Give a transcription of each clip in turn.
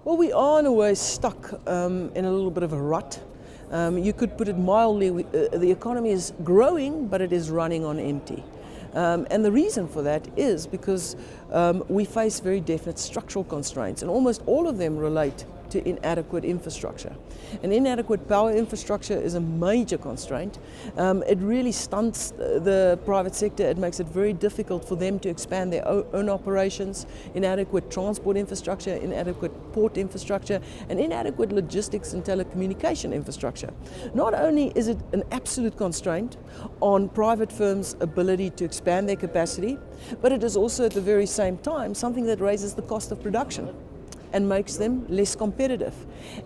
Well, we are in a way stuck in a little bit of a rut. You could put it mildly, the economy is growing, but it is running on empty. And the reason for that is because we face very definite structural constraints, and almost all of them relate to inadequate infrastructure. And inadequate power infrastructure is a major constraint. It really stunts the private sector. It makes it very difficult for them to expand their own operations. Inadequate transport infrastructure, inadequate port infrastructure, and inadequate logistics and telecommunication infrastructure. Not only is it an absolute constraint on private firms' ability to expand their capacity, but it is also at the very same time something that raises the cost of production and makes them less competitive.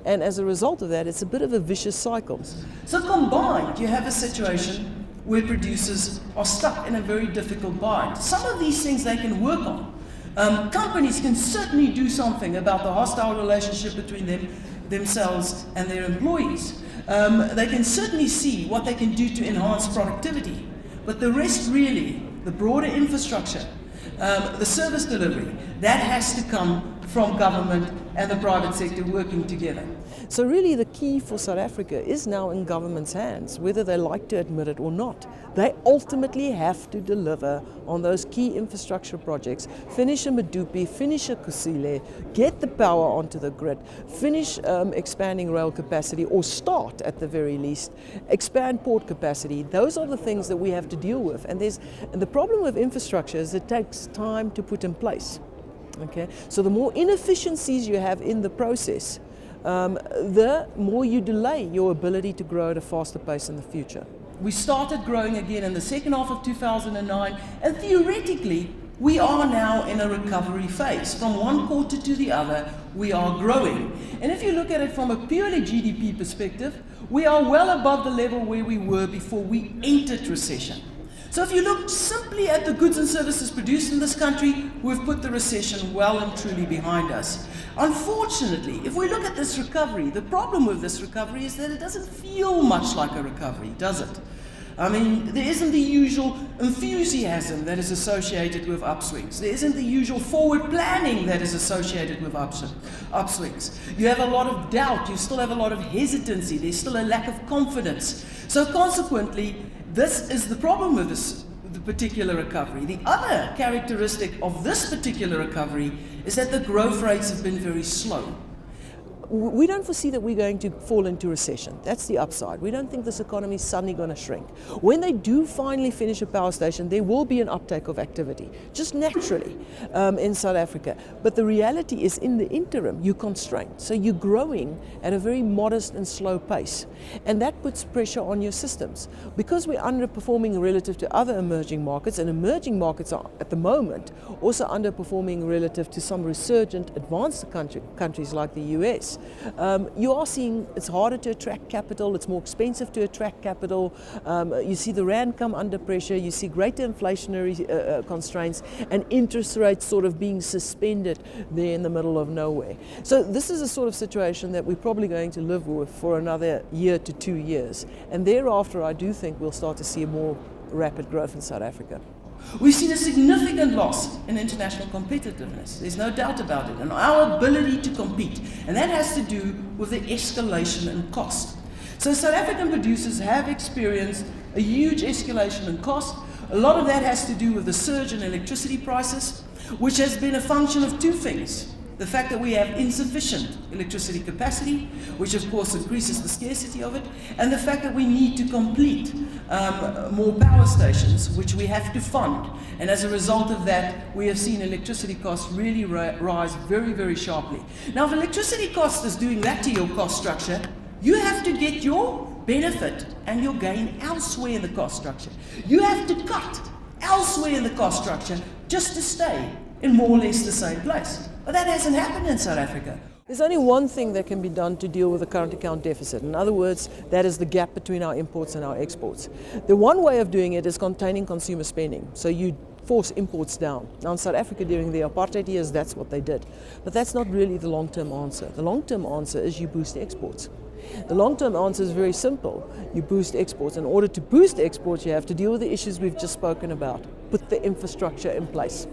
And as a result of that, it's a bit of a vicious cycle. So combined, you have a situation where producers are stuck in a very difficult bind. Some of these things they can work on. Companies can certainly do something about the hostile relationship between themselves and their employees. They can certainly see what they can do to enhance productivity. But the rest really, the broader infrastructure, the service delivery, that has to come from government and the private sector working together. So really the key for South Africa is now in government's hands, whether they like to admit it or not. They ultimately have to deliver on those key infrastructure projects, finish a Medupi, finish a Kusile, get the power onto the grid, finish expanding rail capacity, or start at the very least, expand port capacity. Those are the things that we have to deal with. And the problem with infrastructure is it takes time to put in place. Okay, so the more inefficiencies you have in the process, the more you delay your ability to grow at a faster pace in the future. We started growing again in the second half of 2009, and theoretically, we are now in a recovery phase. From one quarter to the other, we are growing. And if you look at it from a purely GDP perspective, we are well above the level where we were before we entered recession. So if you look simply at the goods and services produced in this country, we've put the recession well and truly behind us. Unfortunately, if we look at this recovery, the problem with this recovery is that it doesn't feel much like a recovery, does it? I mean, there isn't the usual enthusiasm that is associated with upswings. There isn't the usual forward planning that is associated with upswings. You have a lot of doubt. You still have a lot of hesitancy. There's still a lack of confidence. So consequently, this is the problem with the particular recovery. The other characteristic of this particular recovery is that the growth rates have been very slow. We don't foresee that we're going to fall into recession. That's the upside. We don't think this economy is suddenly going to shrink. When they do finally finish a power station, there will be an uptake of activity, just naturally, in South Africa. But the reality is, in the interim, you're constrained. So you're growing at a very modest and slow pace. And that puts pressure on your systems. Because we're underperforming relative to other emerging markets, and emerging markets are, at the moment, also underperforming relative to some resurgent advanced countries like the US. You are seeing it's harder to attract capital, it's more expensive to attract capital, you see the rand come under pressure, you see greater inflationary constraints, and interest rates sort of being suspended there in the middle of nowhere. So this is a sort of situation that we're probably going to live with for another year to 2 years, and thereafter I do think we'll start to see a more rapid growth in South Africa. We've seen a significant loss in international competitiveness. There's no doubt about it, and our ability to compete. And that has to do with the escalation in cost. So South African producers have experienced a huge escalation in cost. A lot of that has to do with the surge in electricity prices, which has been a function of two things. The fact that we have insufficient electricity capacity, which of course increases the scarcity of it, and the fact that we need to complete more power stations, which we have to fund. And as a result of that, we have seen electricity costs really rise very, very sharply. Now, if electricity cost is doing that to your cost structure, you have to get your benefit and your gain elsewhere in the cost structure. You have to cut elsewhere in the cost structure just to stay in more or less the same place. But that hasn't happened in South Africa. There's only one thing that can be done to deal with the current account deficit. In other words, that is the gap between our imports and our exports. The one way of doing it is containing consumer spending. So you force imports down. Now in South Africa during the apartheid years, that's what they did. But that's not really the long-term answer. The long-term answer is you boost exports. The long-term answer is very simple. You boost exports. In order to boost exports, you have to deal with the issues we've just spoken about. Put the infrastructure in place.